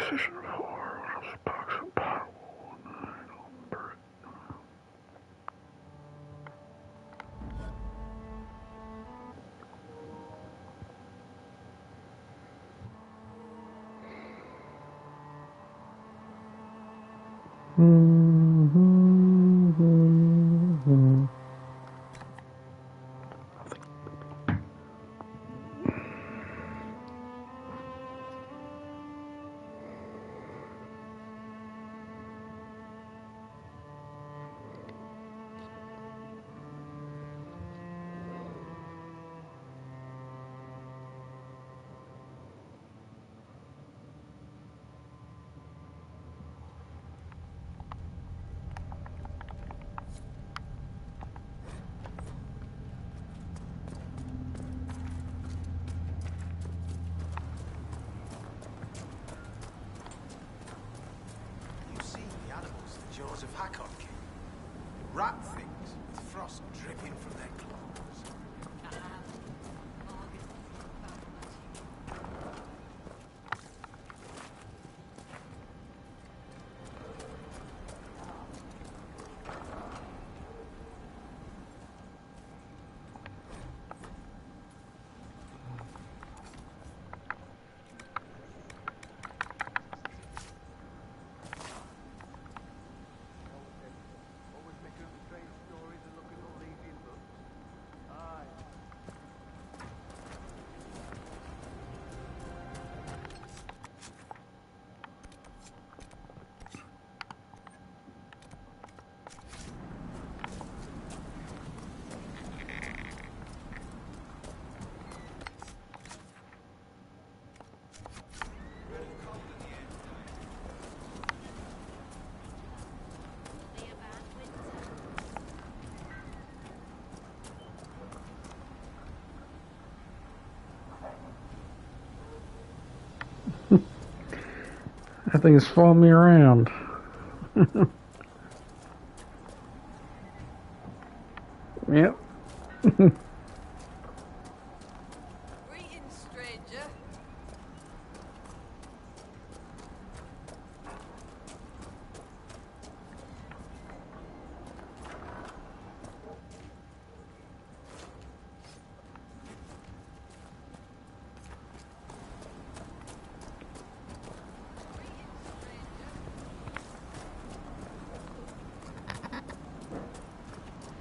Precision 4, what else? Box of power, 9 on brick. Jaws of Hakon King. Rat things with frost dripping from their claws. That thing's following me around. Yep. Greetings, stranger.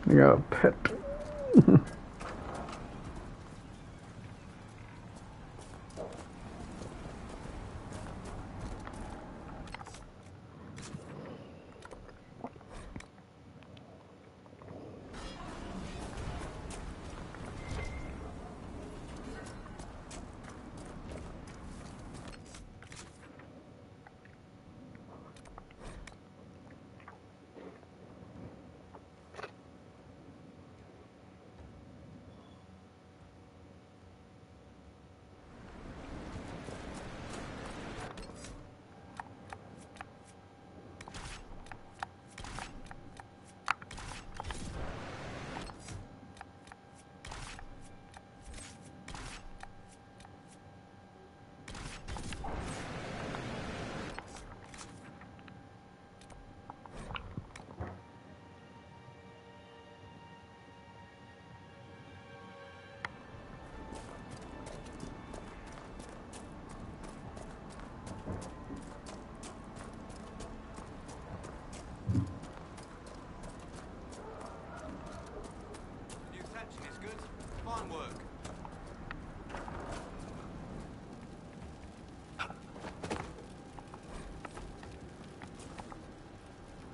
I got a pet.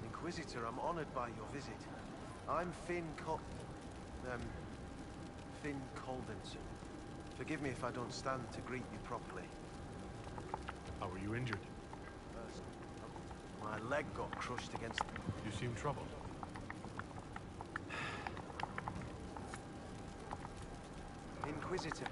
Inquisitor, I'm honored by your visit. I'm Finn Coldenson. Forgive me if I don't stand to greet you properly. How are you injured? My leg got crushed against... You seem troubled. Inquisitor.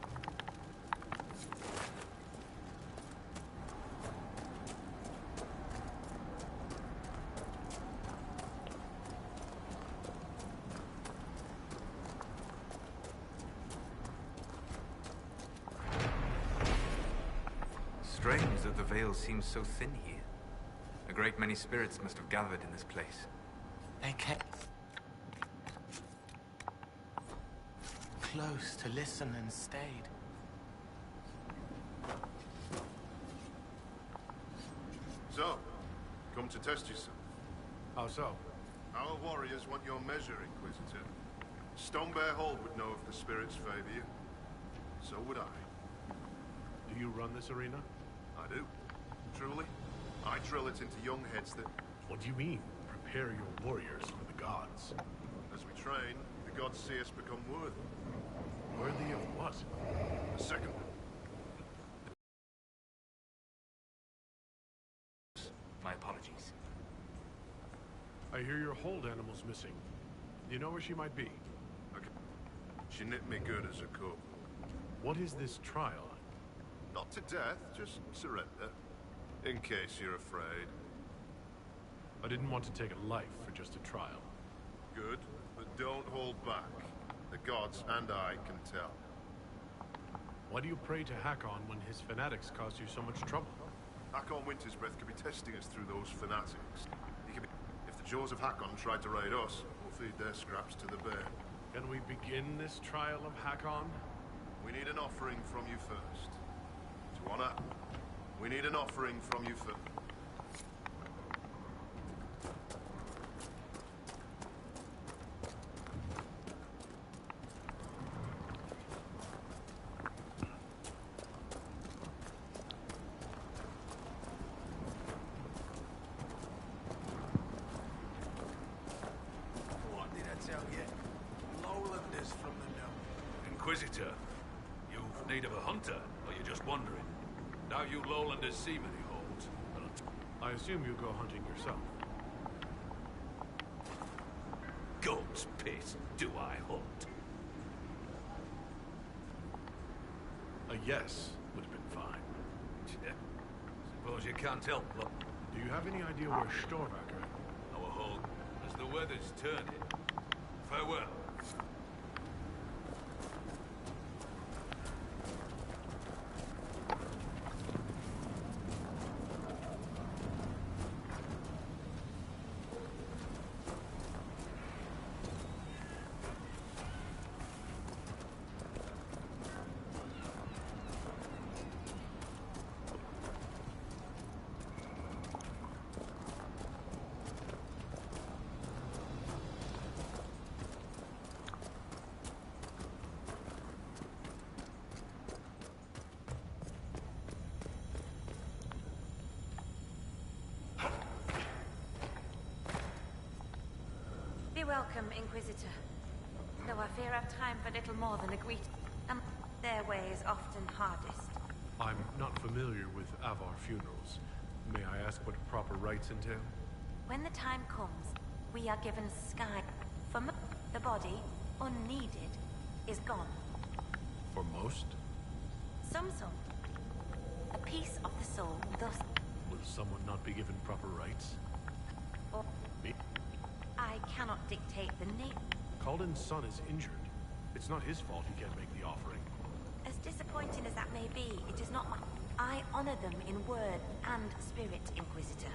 strange that the veil seems so thin here. A great many spirits must have gathered in this place. They kept close to listen and stayed. So, come to test yourself. How so? Our warriors want your measure, Inquisitor. Stonebear Hold would know if the spirits favor you. So would I. Do you run this arena? I do. Truly. I drill it into young heads that, What do you mean? Prepare your warriors for the gods. as we train, the gods see us become worthy. Worthy of what? The second one. My apologies. I hear your hold animal's missing. Do you know where she might be? Okay. She nipped me good as a cub. What is this trial? Not to death, just surrender. In case you're afraid. I didn't want to take a life for just a trial. Good, but don't hold back. The gods and I can tell. Why do you pray to Hakon when his fanatics caused you so much trouble? Hakon Wintersbreath could be testing us through those fanatics. He could be... If the jaws of Hakon tried to raid us, we'll feed their scraps to the bear. Can we begin this trial of Hakon? We need an offering from you first. To honor, we need an offering from you first. What did I tell you? Lowlanders from the north. Inquisitor, you need of a hunter, or you're just wandering? Now you lowlanders see many holds. I assume you go hunting yourself. Goat's piss, do I hunt? A yes would have been fine. Suppose you can't help, look. Do you have any idea where Storvaker? Our hold, as the weather's turning. Farewell. Be welcome, Inquisitor. Though I fear I've time for little more than a greet. Their way is often hardest. I'm not familiar with Avar funerals. May I ask what proper rites entail? When the time comes, we are given sky. For the body, unneeded, is gone. For most? Some soul. A piece of the soul, thus... Will someone not be given proper rites? Or Me? I cannot dictate the name. Calden's son is injured. It's not his fault he can't make the offering. As disappointing as that may be, it is not my... I honor them in word and spirit, Inquisitor.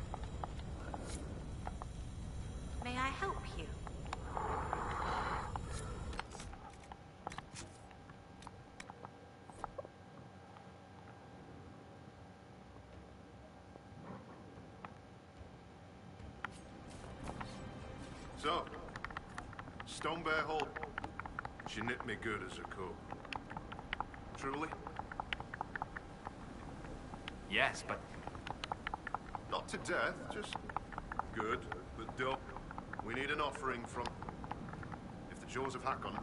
May I help you? So, Stonebear Hold. She nipped me good as a cub. Truly? Yes, but Not to death, just good, but don't. We need an offering from... If the jaws of Hakon...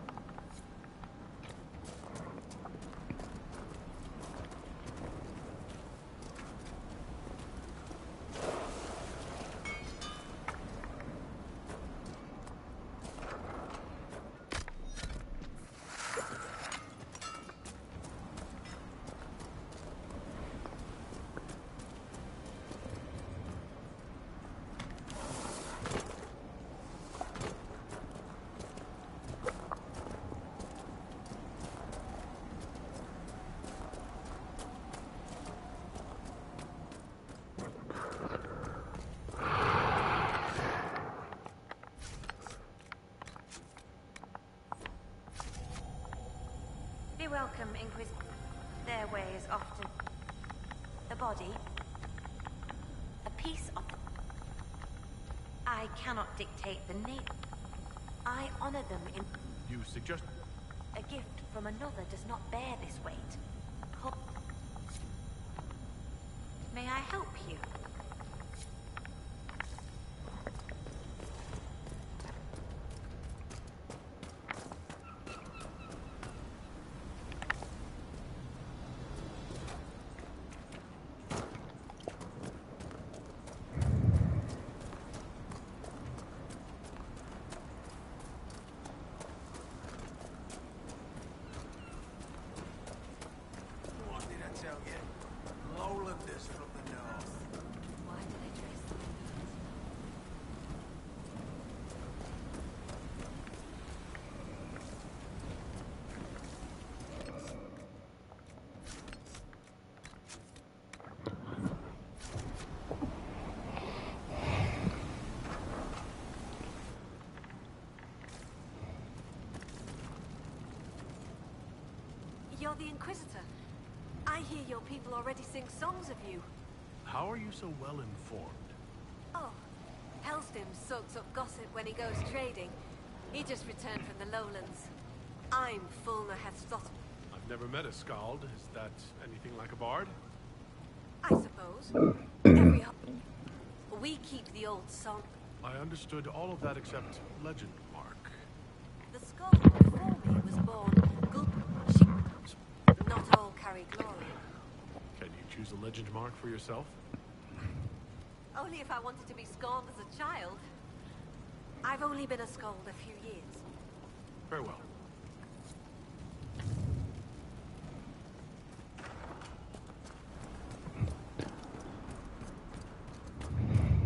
Be welcome, Inquisitor. Their way is often the body, a piece of. I cannot dictate the name. I honor them in. You suggest... A gift from another does not bear this weight. May I help you? What did I tell you? Lowlanders from the north. Why do they dress like You're the Inquisitor. I hear your people already sing songs of you. How are you so well informed? Oh, Helstim soaks up gossip when he goes trading. He just returned from the lowlands. I'm Fulna Hethstot. I've never met a Skald. Is that anything like a bard? I suppose. Every we keep the old song. I understood all of that except legend, Mark. The skull before me was born good. She... Not all carry glory. Can you choose a legend mark for yourself? Only if I wanted to be scorned as a child. I've only been a skald a few years. Very well.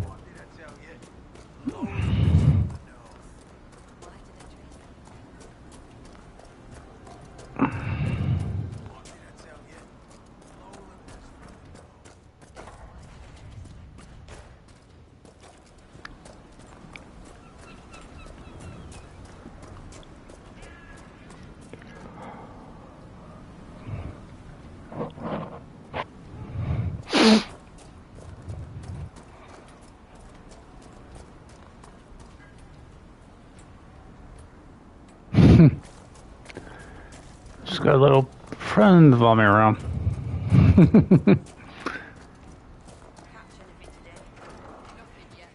What did I tell you? Lowlanders from the north. Why did I dress What did I tell you? Lowlanders from the north. Just got a little friend following me around. capturing a bit today? Nothing yet.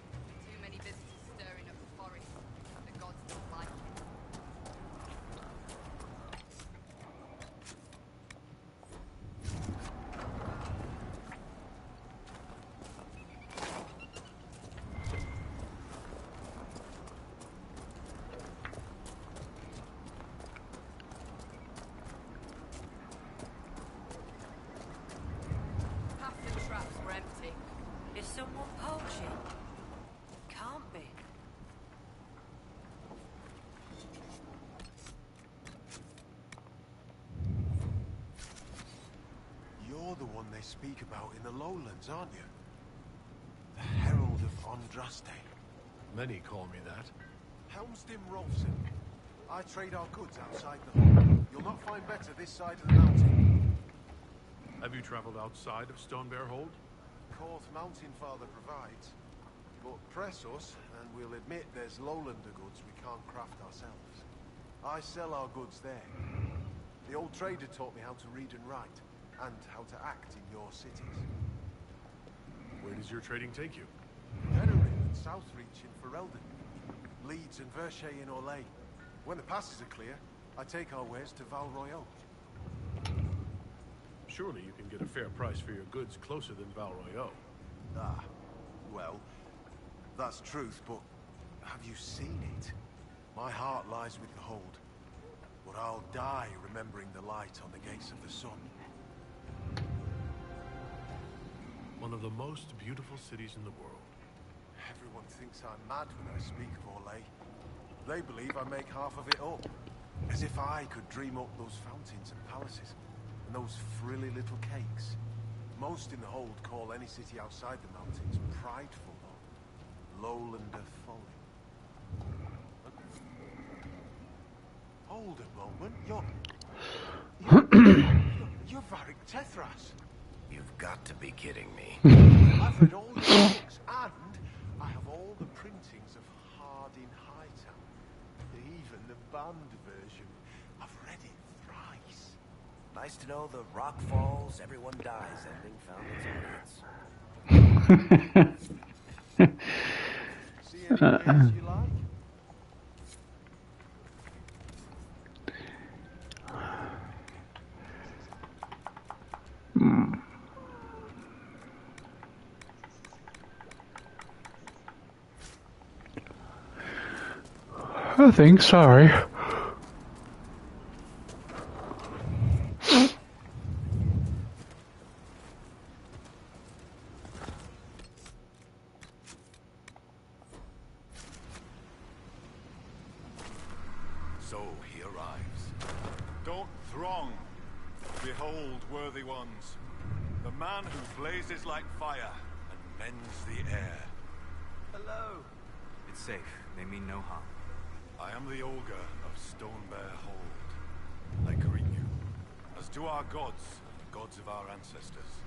Too many visitors stirring up the forest. The gods don't like it. Paths and traps were empty. Is someone poaching? Can't be. You're the one they speak about in the lowlands, aren't you? The Herald of Andraste. Many call me that. Helmstim Rolfson. I trade our goods outside the hold. You'll not find better this side of the mountain. Have you traveled outside of Stone Bear Hold? Court Mountain Father provides. But press us, and we'll admit there's lowlander goods we can't craft ourselves. I sell our goods there. The old trader taught me how to read and write, and how to act in your cities. Where does your trading take you? Venerin and Southreach in Ferelden. Leeds and Verchet in Orlais. When the passes are clear, I take our wares to Val Royal. Surely you can get a fair price for your goods closer than Val Royal. Ah, well, that's truth, but have you seen it? My heart lies with the hold, but I'll die remembering the light on the gates of the sun. One of the most beautiful cities in the world. Everyone thinks I'm mad when I speak of Orlais. They believe I make half of it up. As if I could dream up those fountains and palaces, and those frilly little cakes. Most in the hold call any city outside the mountains prideful, though. Lowlander folly. Hold a moment, you're You're Varric Tethras. You've got to be kidding me. I've read all your books, and I have all the printings of Hardin Hightown. Even the banned version. I've read it thrice. Nice to know the rock falls, everyone dies ending found its audience. See any place you like? Nothing, sorry. So he arrives. Don't throng. Behold, worthy ones, the man who blazes like fire and mends the air. Hello. It's safe. They mean no harm. I am the Ogre of Stonebear Hold. I greet you, as do our gods, and the gods of our ancestors.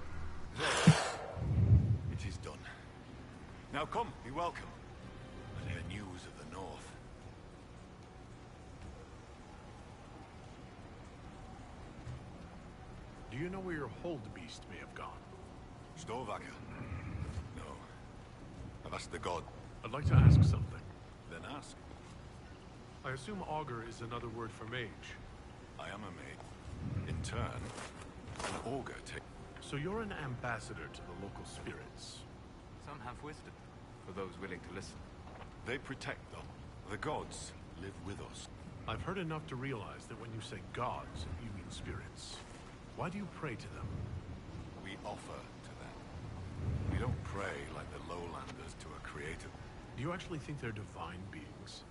There. It is done. Now come, be welcome, and hear news of the north. Do you know where your hold beast may have gone? Storvaker? No. I've asked the god. I'd like to ask something. Then ask. I assume augur is another word for mage. I am a mage. In turn, an augur takes... So you're an ambassador to the local spirits. Some have wisdom, for those willing to listen. They protect them. The gods live with us. I've heard enough to realize that when you say gods, you mean spirits. Why do you pray to them? We offer to them. We don't pray like the lowlanders to a creator. Do you actually think they're divine beings?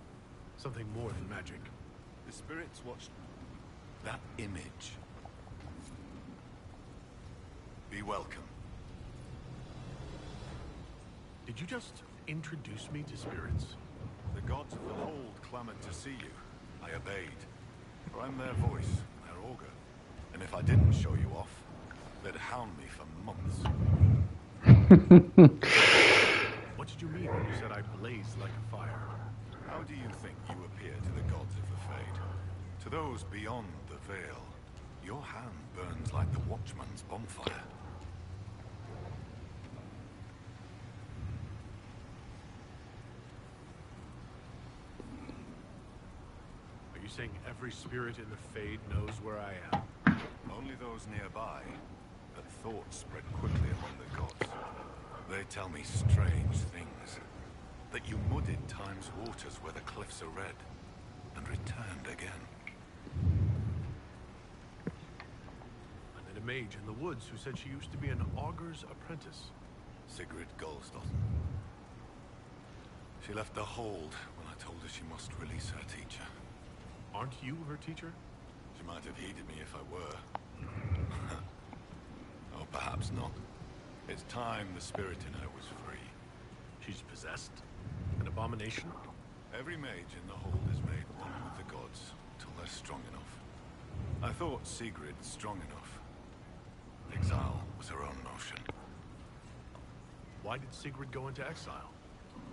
Something more than magic? The spirits watched that image. Be welcome. Did you just introduce me to spirits? The gods of the hold clamored to see you. I obeyed. For I'm their voice, their augur. And if I didn't show you off, they'd hound me for months. What did you mean when you said I blaze like a fire? How do you think you appear to the gods of the Fade? To those beyond the veil, your hand burns like the watchman's bonfire. Are you saying every spirit in the Fade knows where I am? Only those nearby, but thoughts spread quickly among the gods. They tell me strange things. That you muddied Time's waters where the cliffs are red, and returned again. I met a mage in the woods who said she used to be an augur's apprentice. Sigrid Golsdotten. She left the hold when I told her she must release her teacher. Aren't you her teacher? She might have heeded me if I were. Oh, perhaps not. It's time the spirit in her was free. She's possessed? An abomination? Every mage in the hold is made one with the gods, till they're strong enough. I thought Sigrid strong enough. Exile was her own notion. Why did Sigrid go into exile?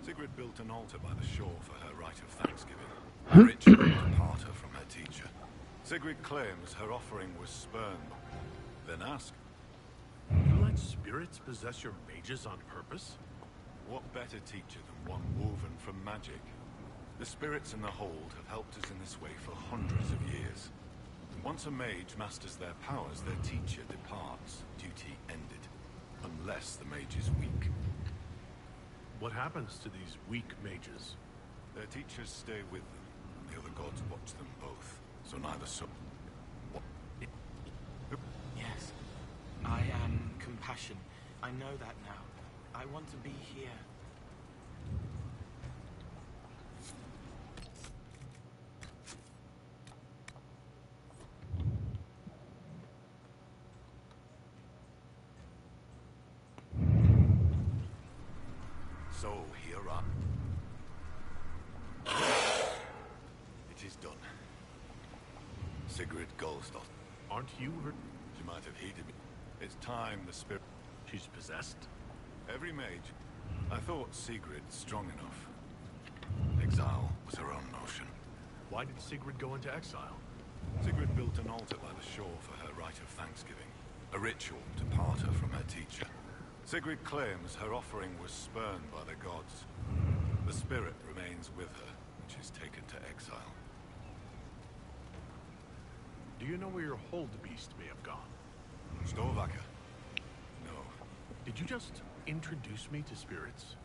Sigrid built an altar by the shore for her rite of thanksgiving. A ritual to part her from her teacher. Sigrid claims her offering was spurned. Then ask. You let spirits possess your mages on purpose? What better teacher than one woven from magic? The spirits in the hold have helped us in this way for hundreds of years. Once a mage masters their powers, their teacher departs, duty ended. Unless the mage is weak. What happens to these weak mages? Their teachers stay with them. The other gods watch them both, so neither What? Yes. I am compassion. I know that now. I want to be here. So here it is done. Sigrid Golsdotten. Aren't you her? She might have heeded me. It's time the spirit... She's possessed? Every mage. I thought Sigrid strong enough. Exile was her own notion. Why did Sigrid go into exile? Sigrid built an altar by the shore for her rite of thanksgiving. A ritual to part her from her teacher. Sigrid claims her offering was spurned by the gods. The spirit remains with her, and she's taken to exile. Do you know where your hold beast may have gone? Storvaker? No. Did you just introduce me to spirits?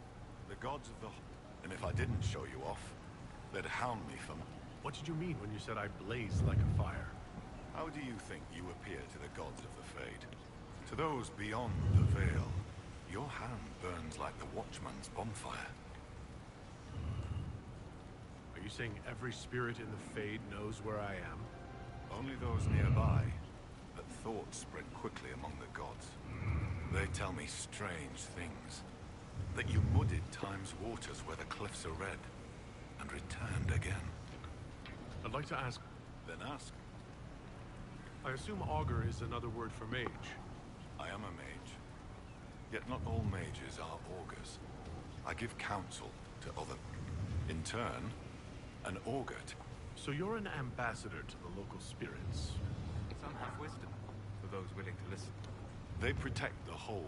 The gods of the... And if I didn't show you off, they'd hound me for... What did you mean when you said I blazed like a fire? How do you think you appear to the gods of the Fade? To those beyond the veil, your hand burns like the watchman's bonfire. Are you saying every spirit in the Fade knows where I am? Only those nearby, but thoughts spread quickly among the gods. They tell me strange things. That you muddied time's waters where the cliffs are red, and returned again. I'd like to ask... Then ask. I assume augur is another word for mage. I am a mage. Yet not all mages are augurs. I give counsel to other... In turn, an augur... So you're an ambassador to the local spirits. Some have wisdom, for those willing to listen. They protect the hold.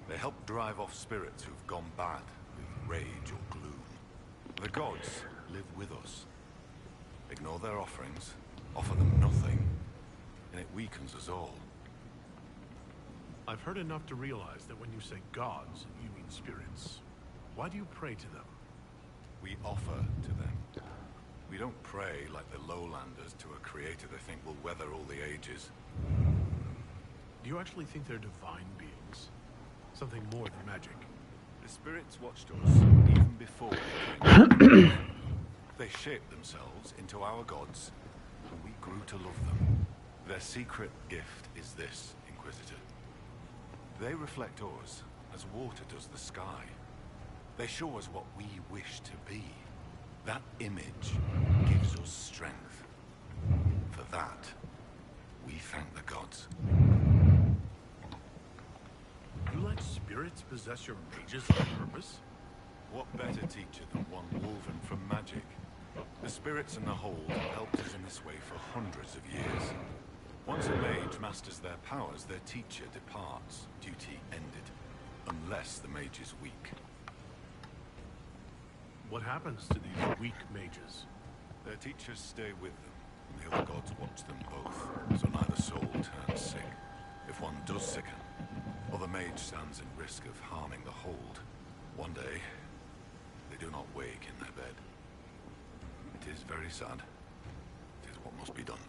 They help drive off spirits who've gone bad with rage or gloom. The gods live with us. Ignore their offerings, offer them nothing, and it weakens us all. I've heard enough to realize that when you say gods, you mean spirits. Why do you pray to them? We offer to them. We don't pray like the lowlanders to a creator they think will weather all the ages. Do you actually think they're divine beings? Something more than magic? The spirits watched us even before they came. They shaped themselves into our gods, and we grew to love them. Their secret gift is this, Inquisitor. They reflect us as water does the sky. They show us what we wish to be. That image gives us strength. For that, we thank the gods. You let spirits possess your mages on purpose? What better teacher than one woven from magic? The spirits in the hold have helped us in this way for hundreds of years. Once a mage masters their powers, their teacher departs, duty ended, unless the mage is weak. What happens to these weak mages? Their teachers stay with them, and the other gods watch them both, so neither soul turns sick. If one does sicken, or the mage stands in risk of harming the hold, one day, they do not wake in their bed. It is very sad. It is what must be done.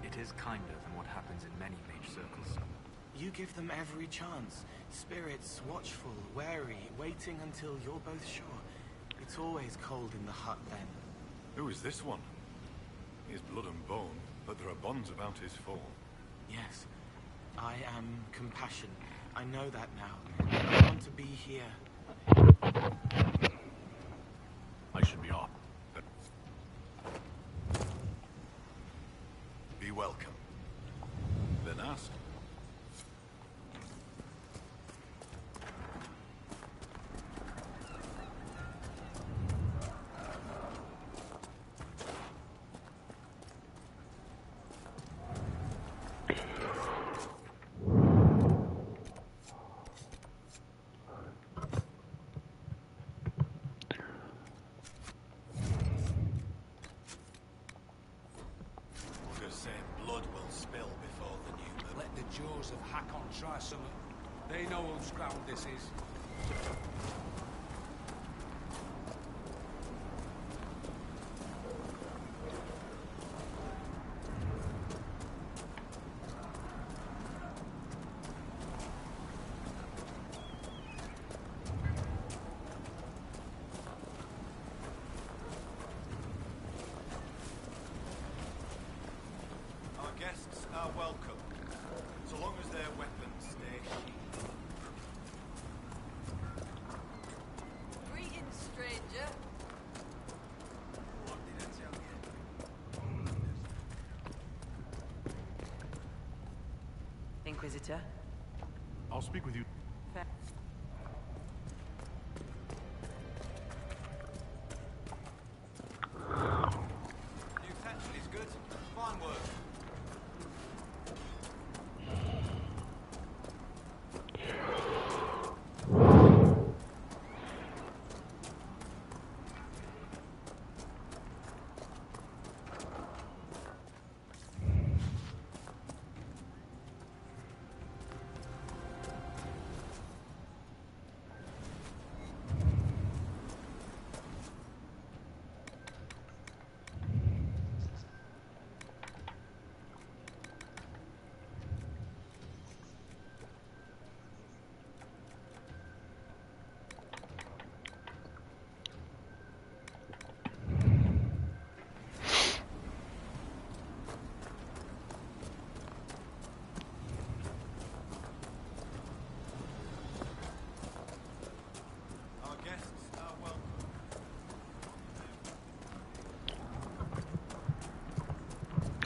It is kinder than what happens in many mage circles. You give them every chance. Spirits, watchful, wary, waiting until you're both sure. It's always cold in the hut then. Who is this one? He is blood and bone, but there are bonds about his form. Yes, I am compassion. I know that now. I want to be here. I should be off. Be welcome. Then ask. Try something. They know whose ground this is. Our guests are welcome, so long as their weapons stay sheathed. Greetings, stranger. What did I tell you? Inquisitor. I'll speak with you. Fair. New tension is good. Fine work.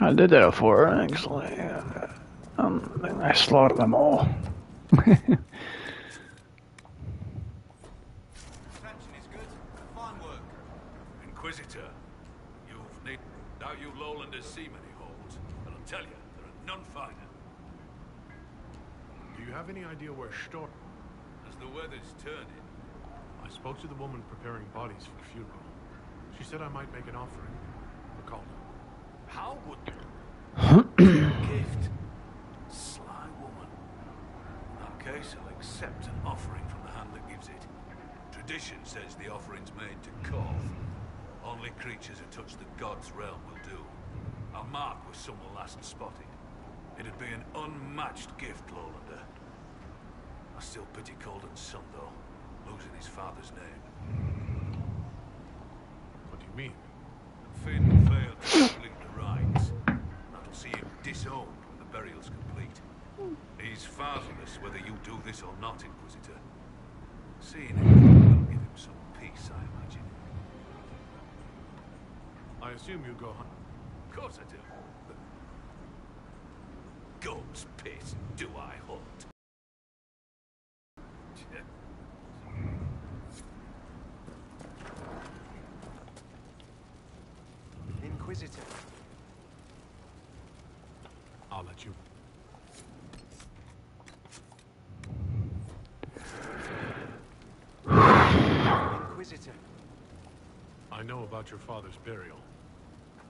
I did that before, actually. I slaughtered them all. Tension is good. Fine work. Inquisitor, now you lowlanders see many holds, but I'll tell you, there are none finer. Do you have any idea where Storm... As the weather's turning... I spoke to the woman preparing bodies for the funeral. She said I might make an offering. I called her. How would... gift? Sly woman. In that case, I'll accept an offering from the hand that gives it. Tradition says the offering's made to Korth. Only creatures who touch the god's realm will do. Our mark was someone last spotted. It'd be an unmatched gift, Lowlander. I still pity Colden's son, though, losing his father's name. What do you mean? Finn failed to complete the rites. That'll see him disowned when the burial's complete. He's fatherless whether you do this or not, Inquisitor. Seeing him will give him some peace, I imagine. I assume you go hunt. Of course I do. Goat's piss, do I hunt? Inquisitor. I'll let you. Inquisitor. I know about your father's burial.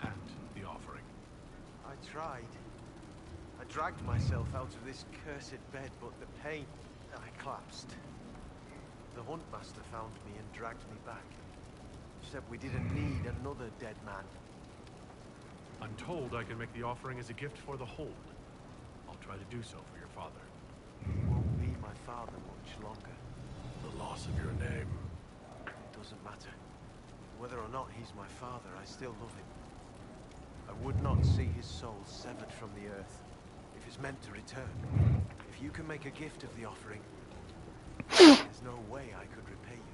And the offering. I tried. I dragged myself out of this cursed bed, but the pain... I collapsed. The huntmaster found me and dragged me back. Said we didn't need another dead man. I'm told I can make the offering as a gift for the hold. I'll try to do so for your father. He won't be my father much longer. The loss of your name. It doesn't matter. Whether or not he's my father, I still love him. I would not see his soul severed from the earth if it's meant to return. If you can make a gift of the offering, there's no way I could repay you.